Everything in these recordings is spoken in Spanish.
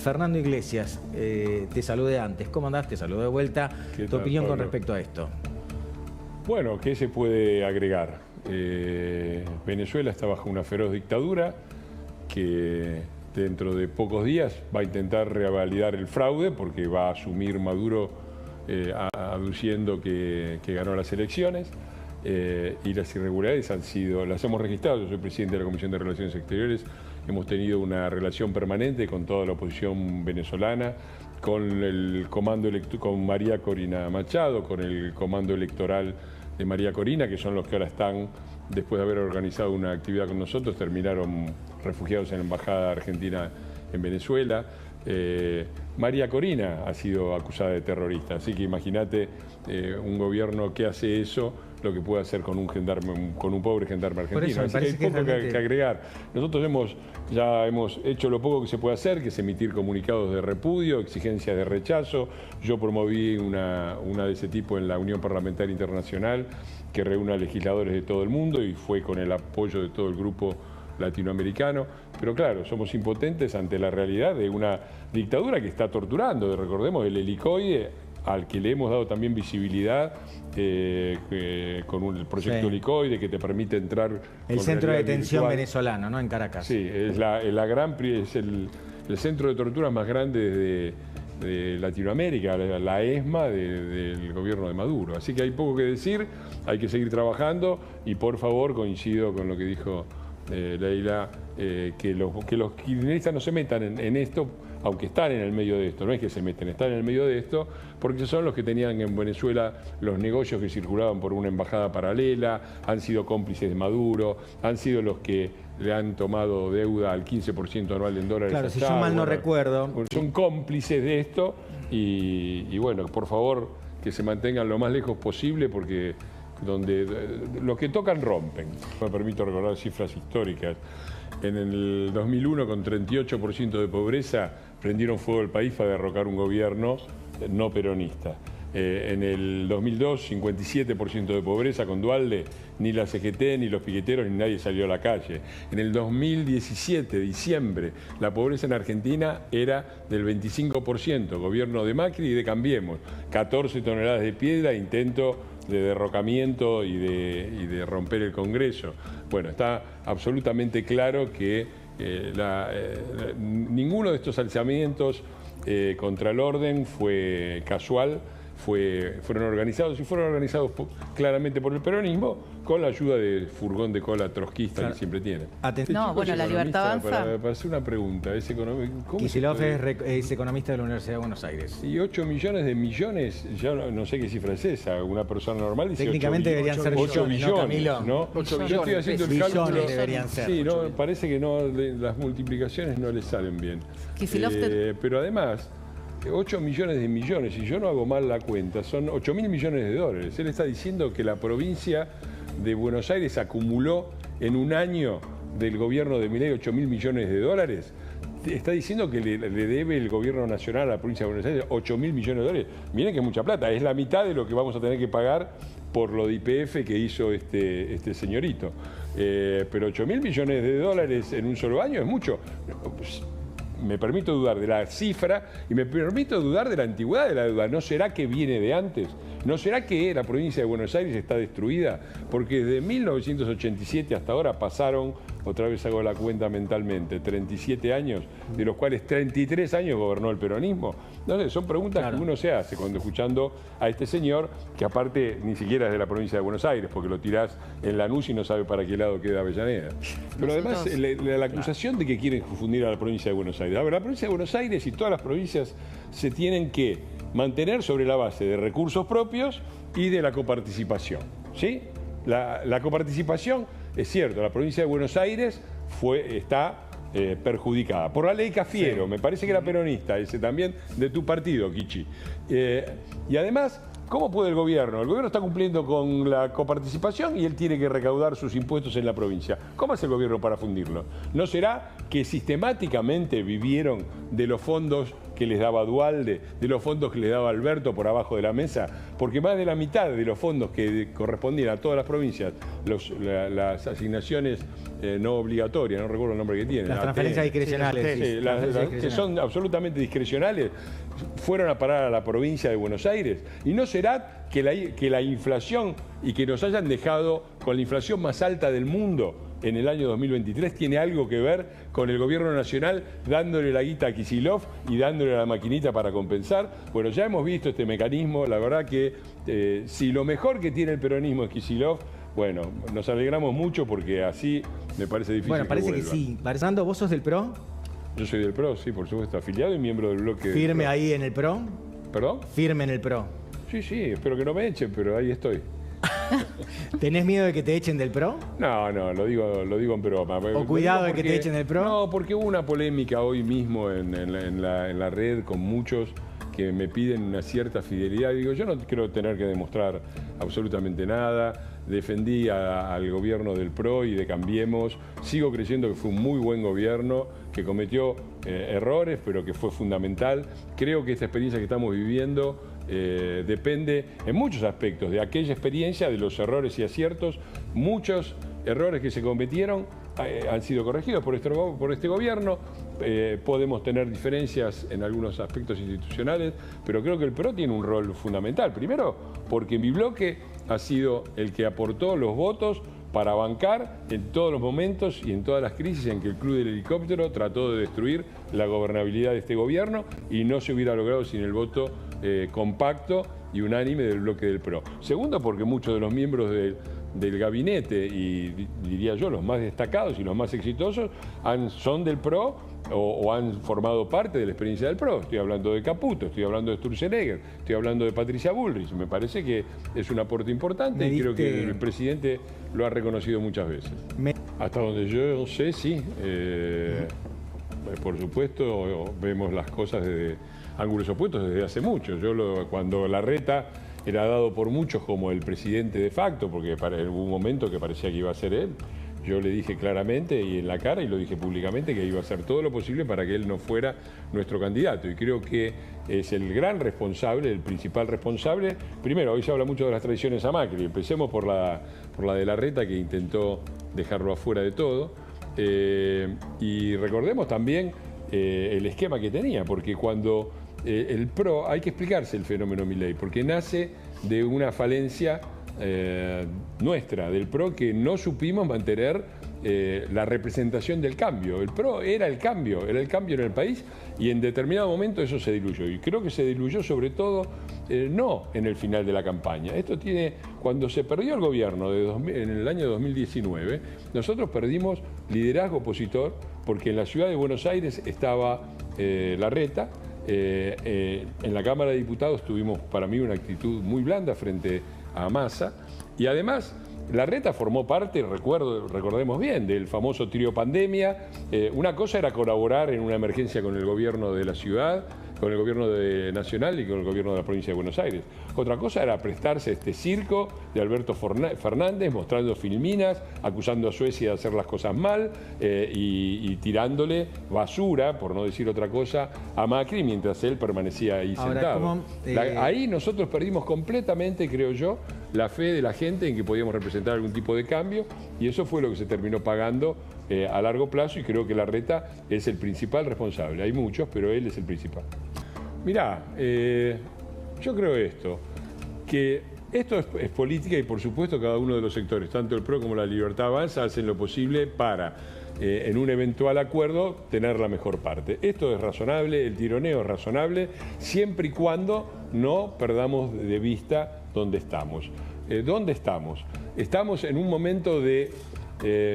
Fernando Iglesias, te saludé antes. ¿Cómo andás? Te saludo de vuelta. Tu opinión con respecto a esto. Bueno, ¿qué se puede agregar? Venezuela está bajo una feroz dictadura que dentro de pocos días va a intentar revalidar el fraude porque va a asumir Maduro aduciendo que ganó las elecciones. Y las irregularidades las hemos registrado. Yo soy presidente de la Comisión de Relaciones Exteriores. Hemos tenido una relación permanente con toda la oposición venezolana, con el comando con María Corina Machado, con el comando electoral de María Corina, que son los que ahora están, después de haber organizado una actividad con nosotros, terminaron refugiados en la Embajada Argentina en Venezuela. María Corina ha sido acusada de terrorista, así que imagínate un gobierno que hace eso, lo que puede hacer con un pobre gendarme argentino. Así que hay poco que agregar. Nosotros ya hemos hecho lo poco que se puede hacer, que es emitir comunicados de repudio, exigencias de rechazo. Yo promoví una de ese tipo en la Unión Parlamentaria Internacional, que reúne a legisladores de todo el mundo y fue con el apoyo de todo el grupo latinoamericano, pero claro, somos impotentes ante la realidad de una dictadura que está torturando. Recordemos el helicoide, al que le hemos dado también visibilidad con el proyecto Helicoide, que te permite entrar... El centro de detención venezolano, ¿no? En Caracas. Sí, es el centro de tortura más grande de Latinoamérica, la ESMA del gobierno de Maduro. Así que hay poco que decir, hay que seguir trabajando y por favor coincido con lo que dijo Leila, que los kirchneristas no se metan en esto, aunque están en el medio de esto, no es que se meten, están en el medio de esto, porque son los que tenían en Venezuela los negocios que circulaban por una embajada paralela, han sido cómplices de Maduro, han sido los que le han tomado deuda al 15% anual en dólares. Claro, si yo mal no recuerdo. Son cómplices de esto y bueno, por favor, que se mantengan lo más lejos posible porque los que tocan rompen. Me permito recordar cifras históricas. En el 2001, con 38% de pobreza, prendieron fuego el país para derrocar un gobierno no peronista. En el 2002, 57% de pobreza con Duhalde, ni la CGT, ni los piqueteros, ni nadie salió a la calle. En el 2017, diciembre, la pobreza en Argentina era del 25%, gobierno de Macri y de Cambiemos. 14 toneladas de piedra, intento de derrocamiento y de romper el Congreso. Bueno, está absolutamente claro que ninguno de estos alzamientos contra el orden fue casual, fueron organizados claramente por el peronismo, con la ayuda del furgón de cola trotskista que siempre tiene. No, bueno, la Libertad Avanza. Para hacer una pregunta, Kicillof es economista de la Universidad de Buenos Aires. Y 8 millones de millones, ya no sé qué cifra es esa, una persona normal dice técnicamente deberían ser 8 millones, ¿no? 8 millones, yo estoy haciendo el cálculo. Deberían ser. Sí, no, parece que no, las multiplicaciones no le salen bien. Pero además, 8 millones de millones, si yo no hago mal la cuenta, son 8.000 millones de dólares. Él está diciendo que la provincia de Buenos Aires acumuló en un año del gobierno de Milei 8.000 millones de dólares. Está diciendo que le debe el gobierno nacional a la provincia de Buenos Aires 8.000 millones de dólares. Miren que es mucha plata, es la mitad de lo que vamos a tener que pagar por lo de YPF que hizo este señorito. Pero 8.000 millones de dólares en un solo año es mucho. Me permito dudar de la cifra y me permito dudar de la antigüedad de la deuda. ¿No será que viene de antes? ¿No será que la provincia de Buenos Aires está destruida? Porque desde 1987 hasta ahora pasaron, otra vez hago la cuenta mentalmente, 37 años, de los cuales 33 años gobernó el peronismo. No sé, son preguntas que uno se hace cuando escuchando a este señor, que aparte ni siquiera es de la provincia de Buenos Aires, porque lo tirás en Lanús y no sabe para qué lado queda Avellaneda. Pero además la acusación de que quieren confundir a la provincia de Buenos Aires. A ver, la provincia de Buenos Aires y todas las provincias se tienen que mantener sobre la base de recursos propios y de la coparticipación, ¿sí? La coparticipación, es cierto, la provincia de Buenos Aires está perjudicada por la ley Cafiero, me parece que era peronista, ese también de tu partido, Kichi. Y además, ¿cómo puede el gobierno? El gobierno está cumpliendo con la coparticipación y él tiene que recaudar sus impuestos en la provincia. ¿Cómo hace el gobierno para fundirlo? ¿No será que sistemáticamente vivieron de los fondos que les daba Duhalde, de los fondos que les daba Alberto por abajo de la mesa? Porque más de la mitad de los fondos que correspondían a todas las provincias, las asignaciones no obligatoria, no recuerdo el nombre que tiene. Las transferencias discrecionales. Sí, que son absolutamente discrecionales, fueron a parar a la provincia de Buenos Aires. ¿Y no será que la inflación y que nos hayan dejado con la inflación más alta del mundo en el año 2023 tiene algo que ver con el gobierno nacional dándole la guita a Kicillof y dándole la maquinita para compensar? Bueno, ya hemos visto este mecanismo. La verdad que si lo mejor que tiene el peronismo es Kicillof, bueno, nos alegramos mucho porque así me parece difícil. Bueno, parece que sí. Fernando, ¿vos sos del PRO? Yo soy del PRO, sí, por supuesto, afiliado y miembro del bloque. ¿Firme ahí en el PRO? ¿Perdón? Firme en el PRO. Sí, espero que no me echen, pero ahí estoy. ¿Tenés miedo de que te echen del PRO? No, lo digo en broma. ¿O cuidado de que te echen del PRO? No, porque hubo una polémica hoy mismo en la red con muchos que me piden una cierta fidelidad. Digo, yo no quiero tener que demostrar absolutamente nada. Defendí al gobierno del PRO y de Cambiemos. Sigo creyendo que fue un muy buen gobierno, que cometió errores, pero que fue fundamental. Creo que esta experiencia que estamos viviendo depende en muchos aspectos de aquella experiencia, de los errores y aciertos. Muchos errores que se cometieron han sido corregidos por este gobierno. Podemos tener diferencias en algunos aspectos institucionales, pero creo que el PRO tiene un rol fundamental. Primero, porque mi bloque ha sido el que aportó los votos para bancar en todos los momentos y en todas las crisis en que el Club del Helicóptero trató de destruir la gobernabilidad de este gobierno, y no se hubiera logrado sin el voto compacto y unánime del bloque del PRO. Segundo, porque muchos de los miembros del gabinete, y diría yo los más destacados y los más exitosos, son del PRO o han formado parte de la experiencia del PRO. Estoy hablando de Caputo, estoy hablando de Sturzenegger, estoy hablando de Patricia Bullrich. Me parece que es un aporte importante y creo que el presidente lo ha reconocido muchas veces. Hasta donde yo sé, sí. Por supuesto, vemos las cosas desde ángulos opuestos desde hace mucho. Cuando Larreta era dado por muchos como el presidente de facto, porque hubo un momento que parecía que iba a ser él, yo le dije claramente y en la cara, y lo dije públicamente, que iba a hacer todo lo posible para que él no fuera nuestro candidato. Y creo que es el gran responsable, el principal responsable. Primero, hoy se habla mucho de las traiciones a Macri. Empecemos por la de Larreta, que intentó dejarlo afuera de todo. Y recordemos también el esquema que tenía, porque cuando el PRO, hay que explicarse el fenómeno Milei, porque nace de una falencia nuestra, del PRO, que no supimos mantener la representación del cambio. El PRO era el cambio en el país, y en determinado momento eso se diluyó. Y creo que se diluyó sobre todo no en el final de la campaña. Cuando se perdió el gobierno en el año 2019, nosotros perdimos liderazgo opositor, porque en la ciudad de Buenos Aires estaba Larreta. En la Cámara de Diputados tuvimos, para mí, una actitud muy blanda frente a Massa, y además Larreta formó parte, recordemos bien, del famoso trío pandemia. Una cosa era colaborar en una emergencia con el gobierno de la ciudad, con el gobierno nacional y con el gobierno de la provincia de Buenos Aires. Otra cosa era prestarse a este circo de Alberto Fernández, mostrando filminas, acusando a Suecia de hacer las cosas mal y tirándole basura, por no decir otra cosa, a Macri mientras él permanecía ahí sentado. Ahí nosotros perdimos completamente, creo yo, la fe de la gente en que podíamos representar algún tipo de cambio, y eso fue lo que se terminó pagando a largo plazo, y creo que Larreta es el principal responsable. Hay muchos, pero él es el principal. Mirá, yo creo que esto es política, y por supuesto cada uno de los sectores, tanto el PRO como la Libertad Avanza, hacen lo posible para, en un eventual acuerdo, tener la mejor parte. Esto es razonable, el tironeo es razonable, siempre y cuando no perdamos de vista dónde estamos. ¿Dónde estamos? Estamos en un momento de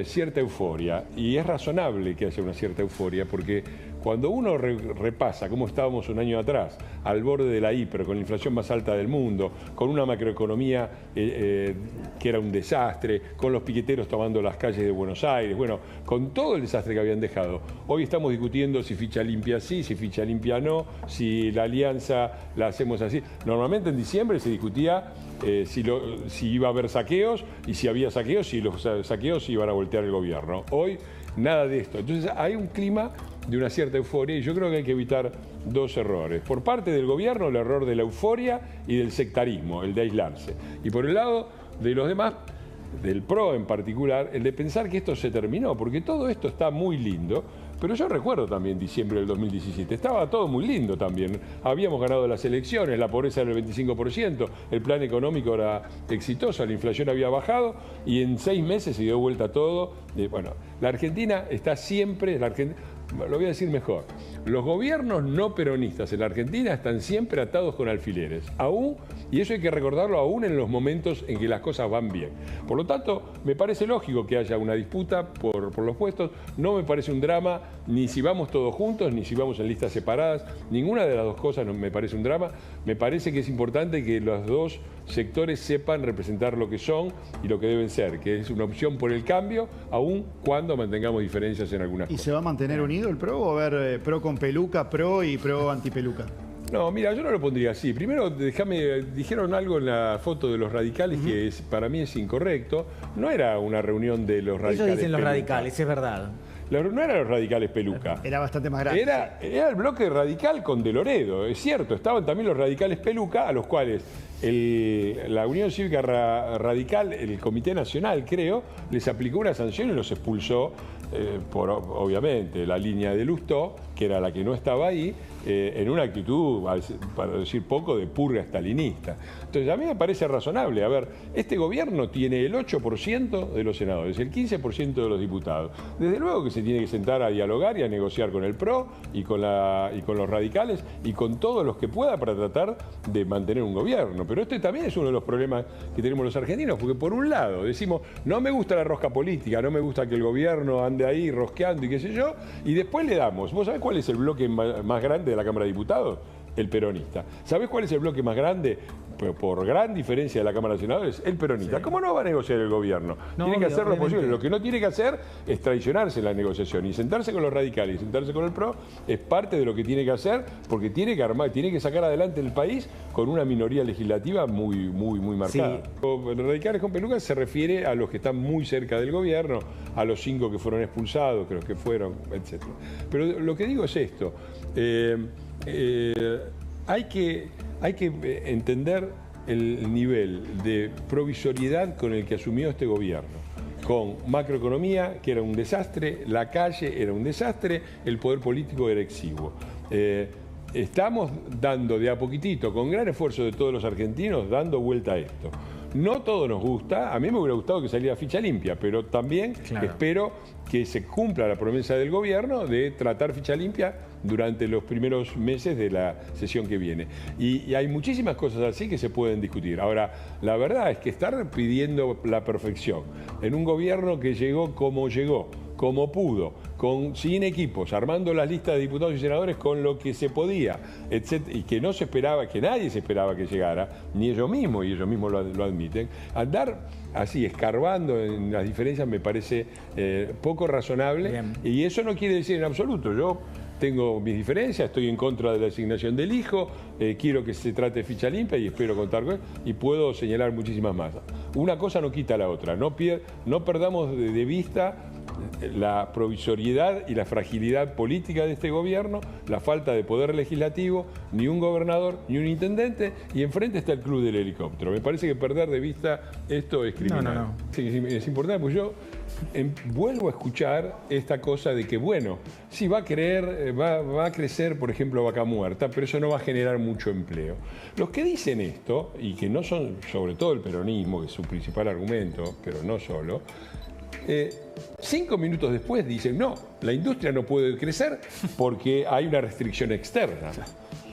cierta euforia, y es razonable que haya una cierta euforia, porque cuando uno repasa cómo estábamos un año atrás, al borde de la hiper, con la inflación más alta del mundo, con una macroeconomía que era un desastre, con los piqueteros tomando las calles de Buenos Aires, bueno, con todo el desastre que habían dejado. Hoy estamos discutiendo si ficha limpia sí, si ficha limpia no, si la alianza la hacemos así. Normalmente en diciembre se discutía si iba a haber saqueos, y si había saqueos, si los saqueos iban a voltear el gobierno. Hoy nada de esto. Entonces hay un clima de una cierta euforia, y yo creo que hay que evitar dos errores. Por parte del gobierno, el error de la euforia y del sectarismo, el de aislarse. Y por el lado de los demás, del PRO en particular, el de pensar que esto se terminó, porque todo esto está muy lindo, pero yo recuerdo también diciembre del 2017, estaba todo muy lindo también. Habíamos ganado las elecciones, la pobreza era del 25%, el plan económico era exitoso, la inflación había bajado y en 6 meses se dio vuelta todo. Bueno, la Argentina está siempre, lo voy a decir mejor, los gobiernos no peronistas en la Argentina están siempre atados con alfileres, aún, y eso hay que recordarlo aún en los momentos en que las cosas van bien. Por lo tanto, me parece lógico que haya una disputa por los puestos, no me parece un drama, ni si vamos todos juntos, ni si vamos en listas separadas, ninguna de las dos cosas no me parece un drama. Me parece que es importante que los dos sectores sepan representar lo que son y lo que deben ser, que es una opción por el cambio, aun cuando mantengamos diferencias en algunas cosas. ¿Y se va a mantener unido el PRO o va a haber PRO con peluca, PRO y PRO antipeluca? No, mira, yo no lo pondría así. Primero, dijeron algo en la foto de los radicales que para mí es incorrecto. No era una reunión de los radicales. Ellos dicen los peluca. radicales, es verdad. No eran los radicales peluca. Era bastante más grande. Era el bloque radical con De Loredo, es cierto. Estaban también los radicales peluca, a los cuales la Unión Cívica Radical, el Comité Nacional, creo, les aplicó una sanción y los expulsó por, obviamente, la línea de Lustó, que era la que no estaba ahí, en una actitud, para decir poco, de purga stalinista. Entonces, a mí me parece razonable. A ver, este gobierno tiene el 8% de los senadores, el 15% de los diputados. Desde luego que se tiene que sentar a dialogar y a negociar con el PRO y con los radicales y con todos los que pueda para tratar de mantener un gobierno. Pero este también es uno de los problemas que tenemos los argentinos, porque por un lado decimos, no me gusta la rosca política, no me gusta que el gobierno ande ahí rosqueando y qué sé yo, y después le damos. ¿Vos sabés cuál es el bloque más grande de la Cámara de Diputados? El peronista. ¿Sabés cuál es el bloque más grande? Por gran diferencia de la Cámara de Senadores, el peronista. Sí. ¿Cómo no va a negociar el gobierno? No, tiene que hacer lo obviamente. posible. Lo que no tiene que hacer es traicionarse en la negociación. Y sentarse con los radicales y sentarse con el PRO es parte de lo que tiene que hacer, porque tiene que armar, tiene que sacar adelante el país con una minoría legislativa muy marcada. Sí. Los radicales con peluca se refiere a los que están muy cerca del gobierno, a los 5 que fueron expulsados, que los que fueron, etc. Pero lo que digo es esto. Hay que entender el nivel de provisoriedad con el que asumió este gobierno. Con macroeconomía, que era un desastre, la calle era un desastre, el poder político era exiguo. Estamos dando de a poquitito, con gran esfuerzo de todos los argentinos, dando vuelta a esto. No todo nos gusta, a mí me hubiera gustado que saliera ficha limpia, pero también espero que se cumpla la promesa del gobierno de tratar ficha limpia durante los primeros meses de la sesión que viene. Y hay muchísimas cosas así que se pueden discutir. Ahora, la verdad es que estar pidiendo la perfección en un gobierno que llegó, como pudo, sin equipos, armando las listas de diputados y senadores con lo que se podía, etc., y que no se esperaba, que nadie se esperaba que llegara, ni ellos mismos, y ellos mismos lo admiten, andar así, escarbando en las diferencias me parece poco razonable. Bien. Y eso no quiere decir en absoluto, yo tengo mis diferencias, estoy en contra de la designación del hijo, quiero que se trate de ficha limpia y espero contar con él, y puedo señalar muchísimas más. Una cosa no quita la otra, no perdamos de vista la provisoriedad y la fragilidad política de este gobierno, la falta de poder legislativo, ni un gobernador, ni un intendente, y enfrente está el club del helicóptero. Me parece que perder de vista esto es criminal. No. Sí, es importante, porque yo vuelvo a escuchar esta cosa de que, bueno, sí va a crecer, por ejemplo, Vaca Muerta, pero eso no va a generar mucho empleo. Los que dicen esto, y que no son, sobre todo el peronismo, que es su principal argumento, pero no solo, 5 minutos después dicen, no, la industria no puede crecer porque hay una restricción externa.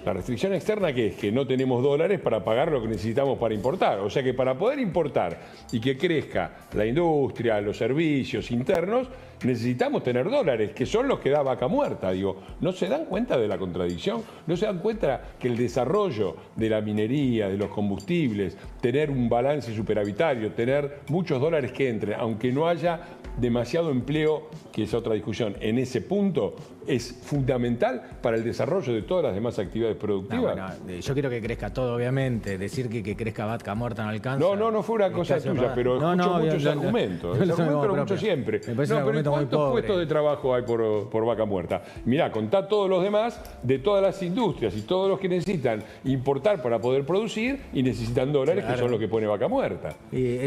La restricción externa, ¿qué es? Que no tenemos dólares para pagar lo que necesitamos para importar. O sea que para poder importar y que crezca la industria, los servicios internos, necesitamos tener dólares, que son los que da Vaca Muerta. Digo, ¿no se dan cuenta de la contradicción? ¿No se dan cuenta que el desarrollo de la minería, de los combustibles, tener un balance superavitario, tener muchos dólares que entren, aunque no haya demasiado empleo, que es otra discusión, en ese punto es fundamental para el desarrollo de todas las demás actividades productivas? Bueno, yo quiero que crezca todo, obviamente. Decir que crezca Vaca Muerta no alcanza. No fue una cosa tuya, pero escucho muchos argumentos. Ese argumento lo escucho siempre. Pero ¿cuántos puestos de trabajo hay por Vaca Muerta? Mirá, contá todos los demás de todas las industrias y todos los que necesitan importar para poder producir y necesitan dólares, que son los que pone Vaca Muerta.